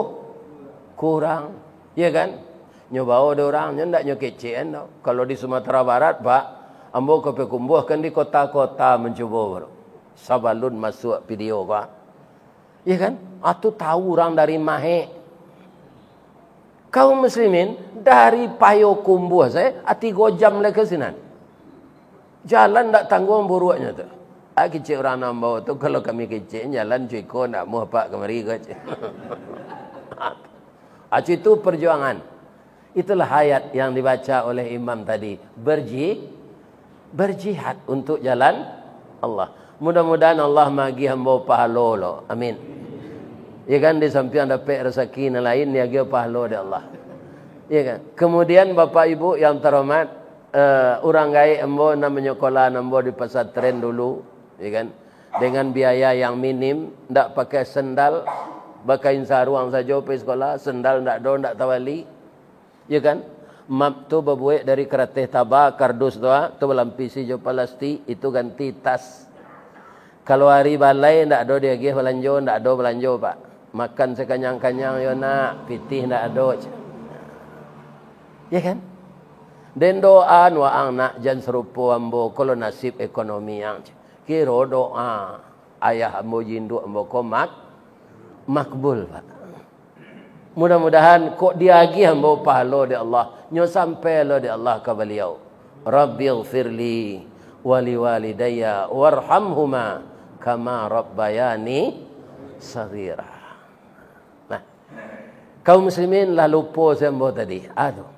Speaker 1: kurang, ya kan? Nyoba ada orang ndak nyo kecil no. Kalau di Sumatera Barat Pak, ambo kepekumbuhkan di kota-kota mencoba baru. Sabalun masuk video Pak. Ya kan? Atu tahu orang dari Mahe. Kaum muslimin dari Payokumbuh saya ati gojam le ke sinan. Jalan tak tanggung buruaknya tu. Kecil orang nambau tu kalau kami kecil jalan cuiko nak mau pak kemari ke. Itu perjuangan. Itulah ayat yang dibaca oleh imam tadi. Berjihad untuk jalan Allah. Mudah-mudahan Allah magi hamba pahala lo. Amin. Ya kan di samping dapat rezeki lain dia ge pahala dari Allah. Ya kan. Kemudian Bapak Ibu yang terhormat, orang gai ambo namanya sekolah ambo di pesantren dulu, ya kan. Dengan biaya yang minim, ndak pakai sendal, pakai sarung saja pergi sekolah, sendal ndak tawali. Ya kan? Map tu berbuat dari keratih tabak, kardus doa, tu berlampisi jo plastik, itu ganti tas. Kalau hari balai ndak ada dia pergi belanja, ndak ada belanja Pak. Makan sekanyang-kanyang yo nak, pitih ndak ada. Ya kan? Dan doa waang nak jan serupa ambo kalau nasib ekonomi yang kira doa ayah ambo jindu ambo komak makbul Pak. Mudah-mudahan kok dia lagi ambo pahala di Allah nyo sampai lo di Allah ke beliau. Rabbighfirli wa liwalidayya warhamhuma kama rabbayani saghira. Nah, kaum muslimin lah lupa sembo tadi. Aduh.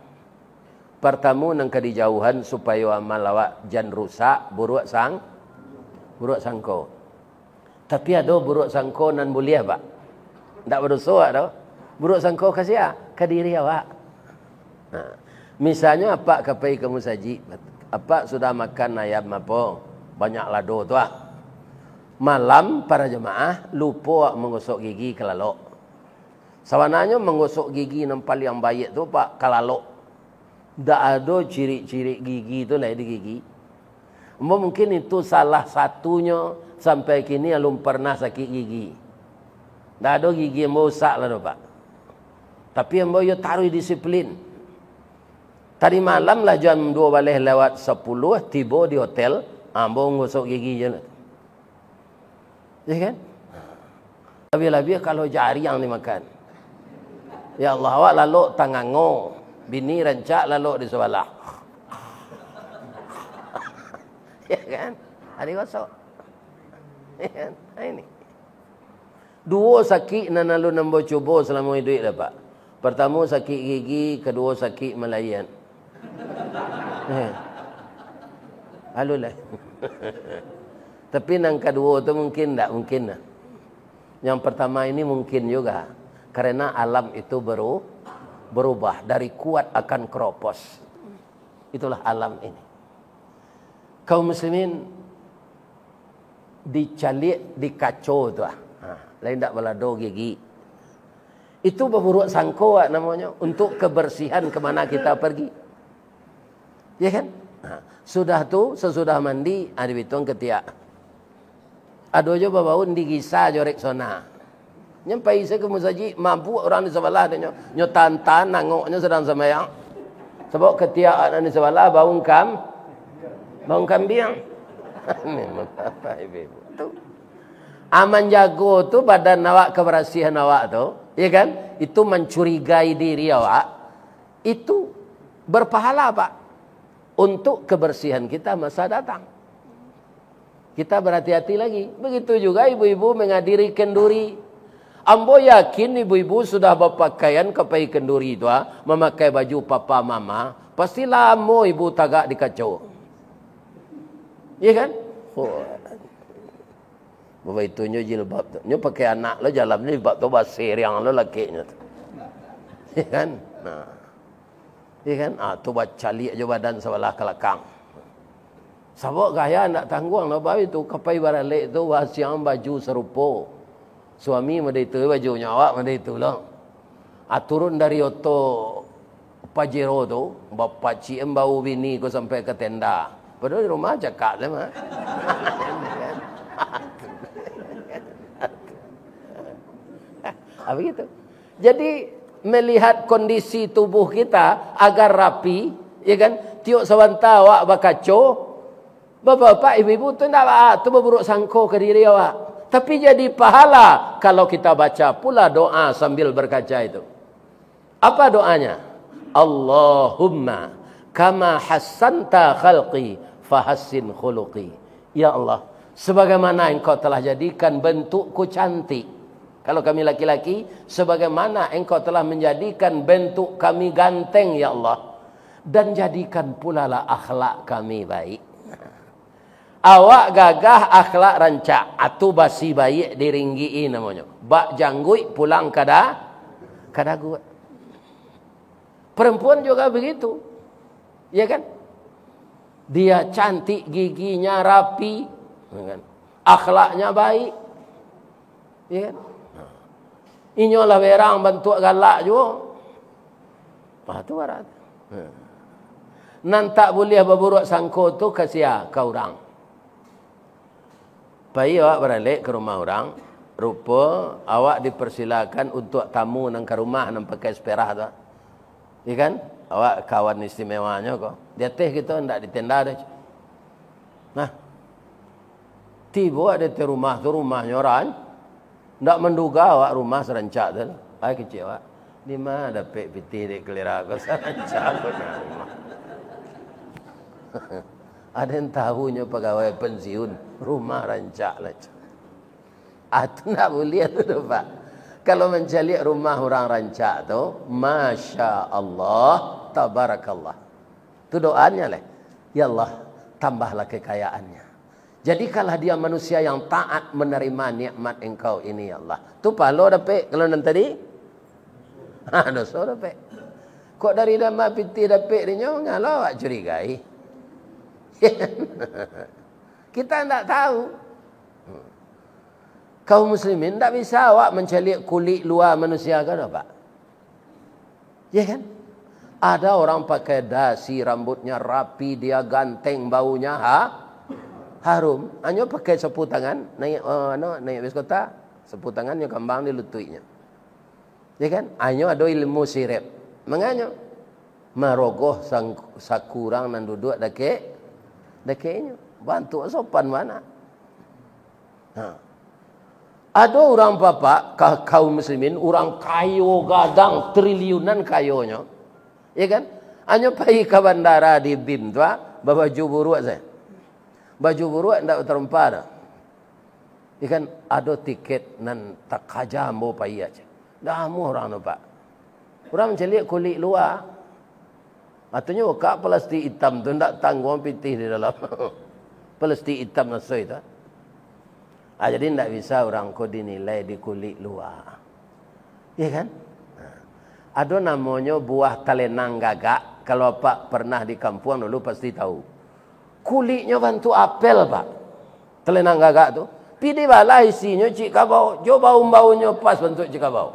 Speaker 1: Pertama nang kadijauhan supaya amal awak jan rusak, buruk sangko. Tapi ada buruk sangko nan boleh pak. Tak berdosa dah. Buruk sangko kasih ke diri awak. Nah, misalnya apa kapai kamu saji, apa sudah makan ayam apa? Banyak lado tu ah. Malam para jemaah lupa menggosok gigi kelalok. Sawananya menggosok gigi yang paling baik tu pak kelalok. Tak ada ciri-ciri gigi tu lah di gigi. Mungkin itu salah satunya sampai kini belum pernah sakit gigi. Tak ada gigi yang rosak lah tu pak. Tapi yang boleh taruh disiplin. Tadi malam lah jam 2 balik lewat 10 tiba di hotel. Ambo ngosok gigi je lah. Ya kan? Lebih-lebih kalau jari yang dimakan. Ya Allah, awak lalu tangango. Bini rancak lalu di sebelah. Ya kan? Ada gosok. Ya kan? Ini. Dua sakit nan lalu nambo cuba selama hidup dah pak. Pertama sakit gigi, kedua sakit melayan. Alulah. Tapi yang kedua tu mungkin tak mungkin lah. Yang pertama ini mungkin juga. Karena alam itu berubah. Dari kuat akan keropos. Itulah alam ini. Kaum muslimin dicalik, dikacau tu lah. Lain tak balado gigi. Itu berburuk sangko namanya. Untuk kebersihan kemana kita pergi. Ya kan? Sudah tu sesudah mandi ada bitung ketiak. Ada je babaun digisa jorek sona. Nyampai saya ke musaji mampu orang di sebelah dia nyo tantan nangoknya sedang sembahyang. Sebab ketiak di sebelah baung kambing. Memang apa ibu tu. Aman jago tu badan awak kebersihan awak tu, ya kan? Itu mencurigai diri awak. Itu berpahala pak. Untuk kebersihan kita masa datang. Kita berhati-hati lagi. Begitu juga ibu-ibu menghadiri kenduri. Ambo yakin ibu-ibu sudah berpakaian kepai kenduri itu. Memakai baju papa mama. Pastilah ambo ibu tagak dikacau. Ya kan? Oh. Bapak itunya jilbab tu. Nyo pakai anak lo jalan jilbab tu basir yang lo lakinya tu. Ya kan? Nah. Ya kan? Tu baca liat je badan sebelah kelakang. Sabuk gaya nak tangguang lah bayi tu. Kapai baralik tu wasiang baju serupa. Suami mada itu bajunya awak mada itu lah. Turun dari oto Pajero tu. Bapak cik bau bini ko sampai ke tenda. Padahal di rumah cakap lah mah. Begitu. Jadi melihat kondisi tubuh kita agar rapi, ya kan? Tiuk sawanta awak bakaco, bapak-bapak, ibu-ibu tu ndak tu berburuk sangko ke diri awak. Tapi jadi pahala kalau kita baca pula doa sambil berkaca itu. Apa doanya? Allahumma kama hassanta khalqi fahassin khuluqi. Ya Allah, sebagaimana engkau telah jadikan bentukku cantik. Kalau kami laki-laki, sebagaimana engkau telah menjadikan bentuk kami ganteng, ya Allah. Dan jadikan pula lah akhlak kami baik. Awak gagah akhlak rancak. Atu basi baik diringgi'i namanya. Bak janggui pulang kada gut. Perempuan juga begitu. Ya kan? Dia cantik, giginya rapi. Ya kan? Akhlaknya baik. Ya kan? Inyolah berang bentuk galak juga. Tu barat. Nan tak boleh berburuk sangko tu kasih ke orang. Pai awak beralik ke rumah orang, rupa awak dipersilakan untuk tamu nang ke rumah nang pakai sepera tu. Ya kan? Awak kawan istimewanya kok. Di atas kita ndak di tenda dah. Nah. Tiba ada di rumah tu rumahnya orang. Tak menduga awak rumah serancak tu. Ay kecil awak. Di mana dapat piti di kelira aku serancak aku nak rumah. Ada yang tahunya pegawai pensiun. Rumah rancak lah. Itu nak boleh tu Pak. Kalau mencari rumah orang rancak tu, Masya Allah, Tabarakallah. Itu doanya lah. Ya Allah, tambahlah kekayaannya. Jadi kalau dia manusia yang taat menerima nikmat engkau ini ya Allah. Tu palo dapat kalau nanti tadi. Dosa dapat. Kok dari nama piti dapat dia ngalau awak curigai. Kita tidak tahu. Kaum muslimin tak bisa awak mencari kulit luar manusia kan apa? Ya kan? Ada orang pakai dasi, rambutnya rapi, dia ganteng, baunya harum. Hanya pakai sapu tangan, naik bis kota, sapu tangannya kembang di lututnya. Ya kan? Hanya ada ilmu sirip. Menganya marogoh sakurang nan duduk dekenya. Bantu sopan mana? Ada orang bapak kaum muslimin, orang kayo gadang triliunan kayonya. Ya kan? Hanya pergi ke bandara di BIM tu, bawa baju buruk saya. Baju buruk tidak terempah dah. Ya kan? Ada tiket nan tak kaja mau pergi aja. Dah mu orang tu Pak. Orang mencari kulit luar. Artinya kak plastik hitam tu tidak tanggung putih di dalam. Plastik hitam nasoi tu. Jadi tidak bisa orang kau dinilai di kulit luar. Ya kan? Ada namanya buah talenang gagak. Kalau Pak pernah di kampung dulu pasti tahu. Kulitnya bantu apel Pak. Talenang gagak tu. Pidi bala isinya cik kabau. Jo bau-baunya pas bentuk cik kabau.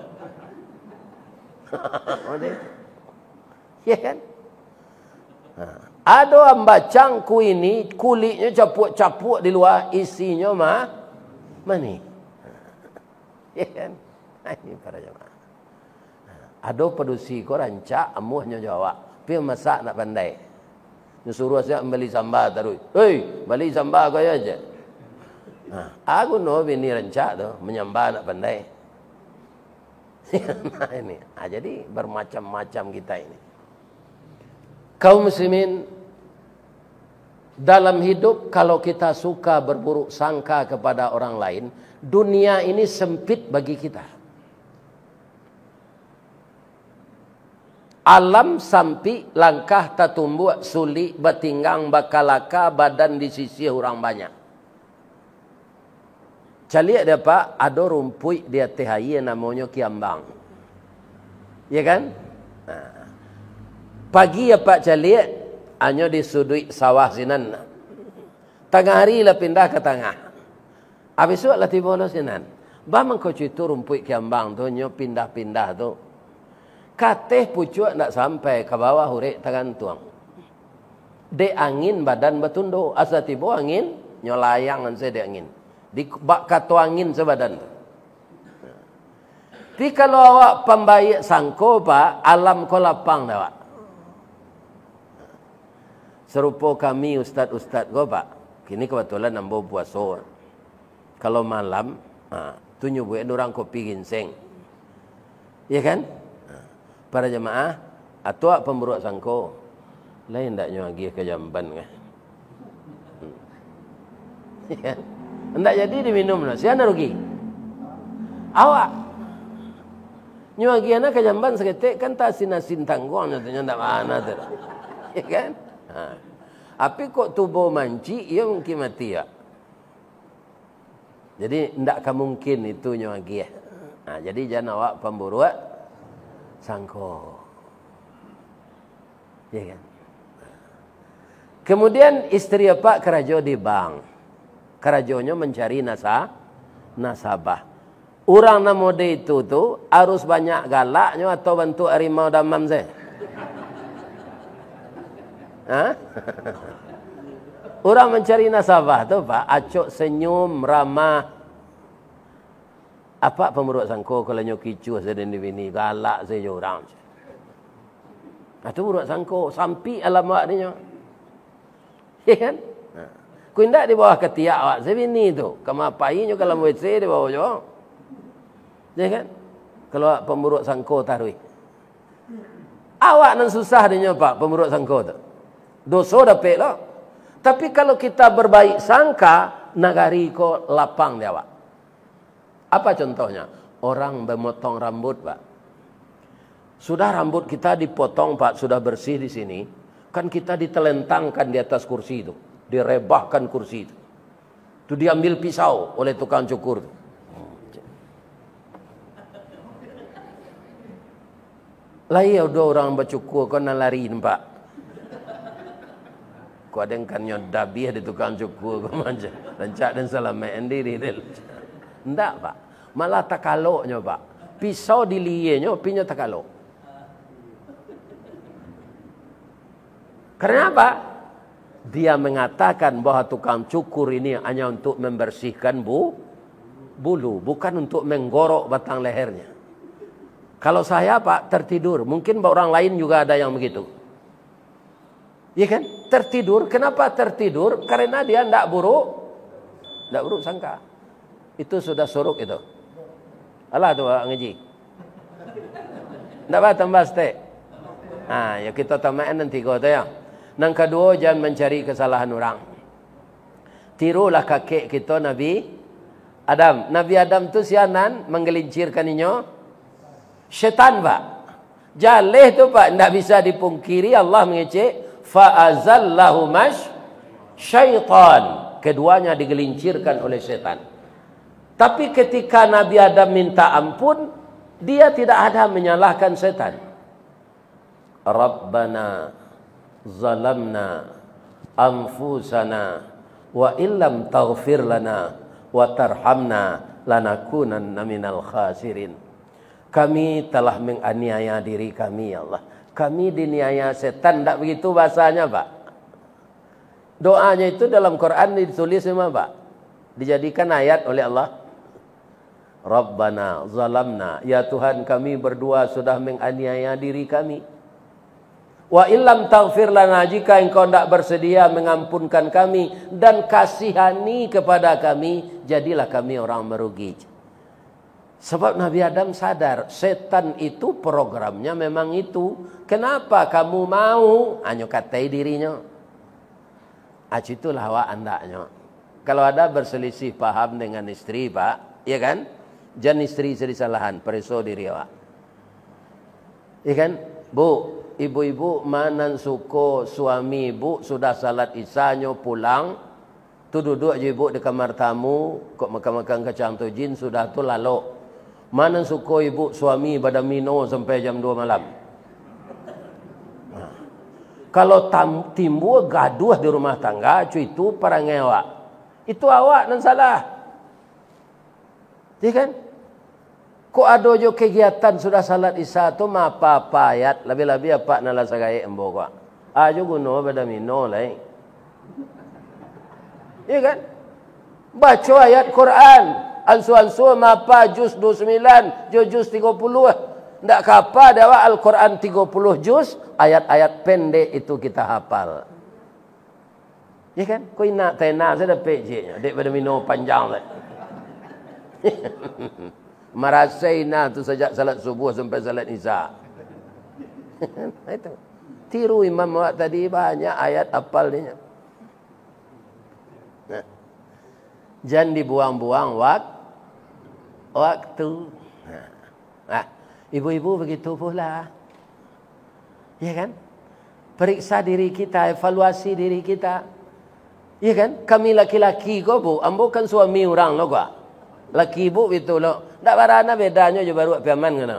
Speaker 1: Ya kan? Ada ambacangku ini kulitnya capuk-capuk di luar, isinya mani. Ya kan? Ini para jemaah. Ada pedusi ko rancak amuhnya jawab. Tapi masak nak pandai. Dia suruh saya beli sambal terus. Hei, beli sambal kau aja. Aku no bini rancak tu menyambal nak pandai. Nah ini. Jadi bermacam-macam kita ini. Kaum muslimin, dalam hidup kalau kita suka berburuk sangka kepada orang lain, dunia ini sempit bagi kita. Alam sampai langkah tatumbuh sulit batinggang bakalaka badan di sisi orang banyak. Cali ada Pak, ada rumput dia tehaya namanya kiambang. Ya kan? Pagi ya Pak Cali, hanya di sudut sawah sinan. Tengah hari lah pindah ke tengah. Habis itu lah tiba lah sinan. Bang kau itu rumput kiambang tu, nyo pindah-pindah tu. Kateh pucuk nak sampai ke bawah hurek tangan tuang. De angin badan bertunduk. Asa tiba angin, nyolayang dan saya de angin. Di bak katu angin sebadan. Tapi kalau awak pembaik sangko Pak, alam ko lapang dah Pak. Serupa kami ustaz-ustaz ko Pak. Kini kebetulan nambo puasa. Kalau malam, tu nyubuin orang kopi ginseng. Ya kan? Para jemaah, atau pemburuak sangko. Lain tak nyuagi ke jamban kan? Ya kan? Hendak jadi diminum lah. Siapa rugi? Awak. Nyuagi anak ke jamban seketik kan tak asin-asin tanggung. Nyatanya tak mana tu. Ya kan? Tapi kok tubuh manci, ia mungkin mati ya. Jadi tidak mungkin itu nyuagi ya. Jadi jangan awak pemburuak sangko. Ya kan? Kemudian istri Pak kerajo di bank. Kerajonya mencari nasabah. Orang namode itu tu harus banyak galaknya atau bentuk harimau damam saya. Orang mencari nasabah tu Pak, acok senyum, ramah. Apa pemuruk sangko kalau nyokicu sedang di bini galak saya orang. Itu pemuruk sangko sampai alamat dia. Ya kan? Ku indak di bawah ketiak awak sebini tu. Kemapainya kalau WC di bawah jo. Ya kan? Kalau pemuruk sangko tarui. Awak nan susah dia Pak pemuruk sangko tu. Dosa dapat lah. Tapi kalau kita berbaik sangka, nagari ko lapang dia awak. Apa contohnya? Orang memotong rambut, Pak. Sudah rambut kita dipotong, Pak, sudah bersih di sini. Kan kita ditelentangkan di atas kursi itu. Direbahkan kursi itu. Itu diambil pisau oleh tukang cukur itu. Lah iya udah orang bercukur kau nak lari Pak. Kau ada kan nyodabi ada tukang cukur kau manja. Lancak dan salaman diri dia. Enggak Pak. Malah takaloknya Pak. Pisau diliyenya pinya takalok. Karena apa? Dia mengatakan bahwa tukang cukur ini hanya untuk membersihkan bulu, bukan untuk menggorok batang lehernya. Kalau saya Pak tertidur, mungkin orang lain juga ada yang begitu. Ya kan? Tertidur, kenapa tertidur? Karena dia tidak buruk sangka. Itu sudah suruk itu. Alah tu ngaji. Tidak apa tambah stek. Ya kita tambahkan nanti kau tu ya. Yang kedua, jangan mencari kesalahan orang. Tirulah kakek kita Nabi Adam. Nabi Adam tu sianan menggelincirkan inyo. Syaitan Pak. Jalih tu Pak. Tidak bisa dipungkiri. Allah mengecek. Fa'azallahumash syaitan. Keduanya digelincirkan oleh syaitan. Tapi ketika Nabi Adam minta ampun. Dia tidak ada menyalahkan syaitan. Rabbana zalamna anfusana. Wa illam taghfir lana. Wa tarhamna. Lanakunanna minal khasirin. Kami telah menganiaya diri kami, ya Allah. Kami diniaya setan. Tak begitu bahasanya, Pak. Doanya itu dalam Quran ditulis semua, Pak. Dijadikan ayat oleh Allah. Rabbana zalamna. Ya Tuhan, kami berdua sudah menganiaya diri kami. Wa illam taghfir lana. Jika engkau tidak bersedia mengampunkan kami dan kasihani kepada kami, jadilah kami orang merugi. Sebab Nabi Adam sadar, setan itu programnya memang itu. Kenapa kamu mau? Hanya katai dirinya. Itulah awak andaknya. Kalau ada berselisih paham dengan istri, Pak, ya kan? Jangan istri sedisalahan, periso diri awak. Ya kan? Bu, ibu-ibu manan suko suami ibu sudah salat isanya pulang. Tu duduk je ibu di kamar tamu, kok makan-makan kacang tojin sudah tu lalu. Mana suka ibu suami pada mino sampai jam 2 malam. Kalau timbul gaduh di rumah tangga, itu perangai awak. Itu awak yang salah. Ya kan? Kok ada jo kegiatan sudah salat isya tu apa ayat, lebih-lebih apa nala sagai embo kok. Ajo guno pada mino lain. Ya kan? Baca ayat Quran. Ansu-ansu mapa juz 29, juz 30. Tidak kapa dawa Al-Quran 30 juz, ayat-ayat pendek itu kita hafal. Ya kan? Kau nak tena saya dah pejeknya, daripada minum panjang lah. Marasaina tu sejak salat subuh sampai salat isya. Itu. Tiru imam awak tadi banyak ayat hafal dia. Jangan dibuang-buang waktu. Ibu-ibu begitu pula. Ya kan? Periksa diri kita, evaluasi diri kita. Ya kan? Kami laki-laki kok bu, ambo kan suami orang lo kok. Laki ibu itu lo. Tak barana bedanya je baru piaman kena.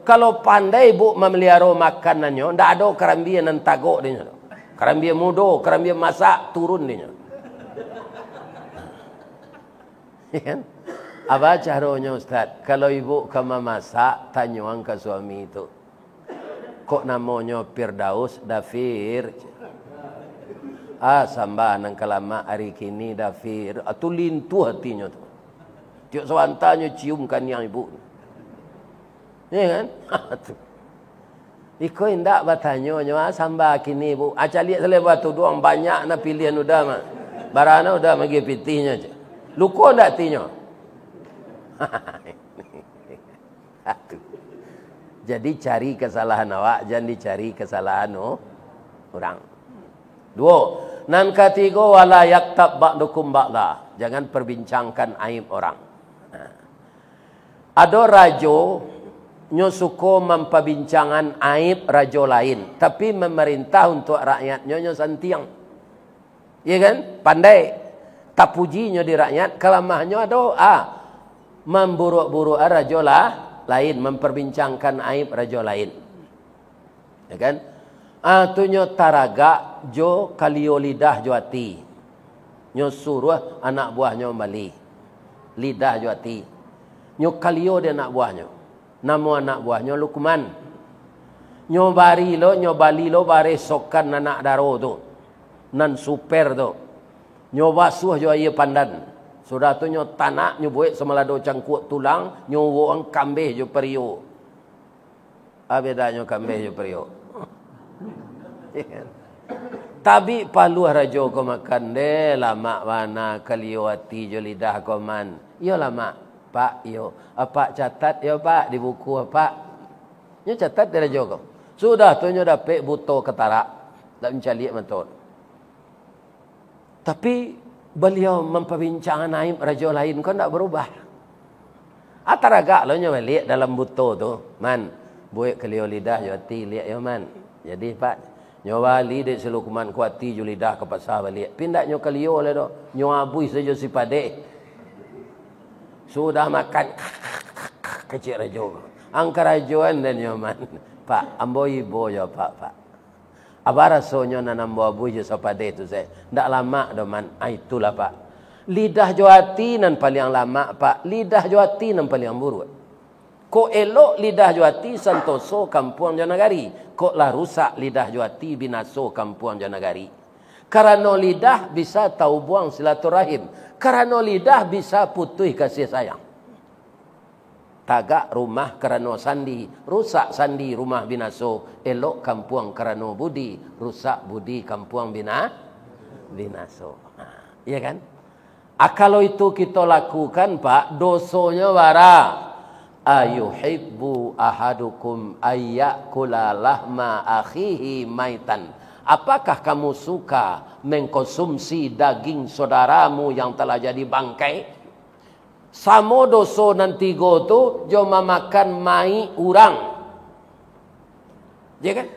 Speaker 1: Kalau pandai ibu memelihara makanannya, tak ada kerambian dan tagok dia. Kerambian mudo, kerambian masak turun dia. Ya kan? Apa caranya Ustaz? Kalau ibu kamu masak, tanyuan ke suami itu. Kok namanya Firdaus Dafir? Sambah nang kelama hari kini Dafir. Itu lintu hatinya tu. Tiap sewantanya ciumkan yang ibu. Ya kan? Iko indak bertanya, sambah kini ibu. Lihat selepas tu doang banyak na pilihan udah mah. Barana udah magi pitihnya je. Luko ndak tinyo. Jadi cari kesalahan awak, jangan dicari kesalahan orang. Dua, Nan ketiga wala yaktab ba'dukum ba'da. Jangan perbincangkan aib orang. Ada raja nyo suka memperbincangan aib raja lain, tapi memerintah untuk rakyatnya nyo santiang. Ya kan? Pandai. Tak pujinya di rakyat, kelemahnya ada memburuk-buruk raja lain, memperbincangkan aib raja lain. Ya kan? Tunyo taraga jo kalio lidah jo hati. Nyo suruh anak buahnya bali. Lidah jo hati. Nyo kalio dia anak buahnya. Nama anak buahnya Luqman. Nyo bari lo, nyo bali lo bare sokan anak daro tu. Nan super tu. Nyo basuh jo aye pandan. Sudah tu nyo tanak nyo buat semalado cangkuk tulang, nyo wong kambih jo perio. Abeda nyo kambih jo perio. Tapi paluh raja ko makan de lama mana kaliwati jo lidah ko man. Yo lama pak yo. Apa catat yo pak di buku apa? Nyo catat de raja ko. Sudah tu nyo dapat buto ketara. Tak mencari betul. Tapi beliau memperbincangkan aib raja lain kau tak berubah. Ataraga lo nyo balik dalam buto tu. Man, buat kaliyo lidah yo hati lihat yo man. Jadi pak nyo bali de selukuman kuati jo lidah ke pasar balik. Pindak nyo kaliyo le do. Nyo abui saja si pade. Sudah makan kecil raja. Angka rajuan dan nyo man. Pak, ambo ibo yo pak. Apa rasanya nanam buah buih sapade itu saya. Ndak lama doman. Itulah pak. Lidah johati nan paling lama pak. Lidah johati nan paling buruk. Ko elok lidah johati santoso kampuang janagari. Ko lah rusak lidah johati binaso kampuang janagari. Karena lidah bisa tahu buang silaturahim. Karena lidah bisa putus kasih sayang. Tagak rumah kerana sandi, rusak sandi rumah binaso, elok kampuang kerana budi, rusak budi kampuang binaso. Iya kan? Kalau itu kita lakukan pak, dosonya wara. Ayuhibbu ahadukum ayyakula lahma akhihi maitan. Apakah kamu suka mengkonsumsi daging saudaramu yang telah jadi bangkai? Samo doso nanti go tu joma makan mai urang. Ya kan?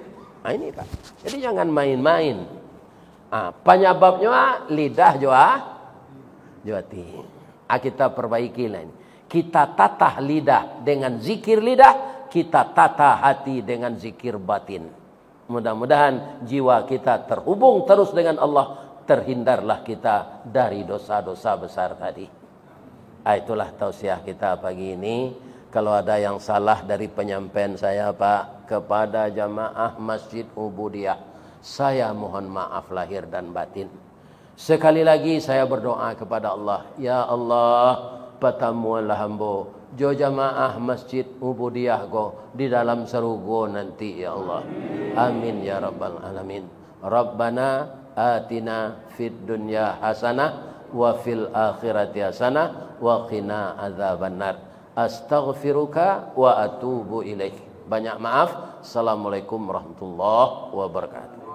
Speaker 1: Ini pak. Jadi jangan main-main. Penyebabnya lidah johati. Kita perbaiki lah ini. Kita tatah lidah dengan zikir lidah, kita tatah hati dengan zikir batin. Mudah-mudahan jiwa kita terhubung terus dengan Allah, terhindarlah kita dari dosa-dosa besar tadi. Itulah tausiah kita pagi ini. Kalau ada yang salah dari penyampaian saya pak kepada jamaah Masjid Ubudiyah, saya mohon maaf lahir dan batin. Sekali lagi saya berdoa kepada Allah, ya Allah, pertemuanlah hamba jo jamaah Masjid Ubudiyah go di dalam surga nanti ya Allah. Amin ya rabbal alamin. Rabbana atina fid dunya hasanah wa fil akhirati hasanah wa qina adzabannar. Astaghfiruka wa atubu ilaik. Banyak maaf. Assalamualaikum warahmatullahi wabarakatuh.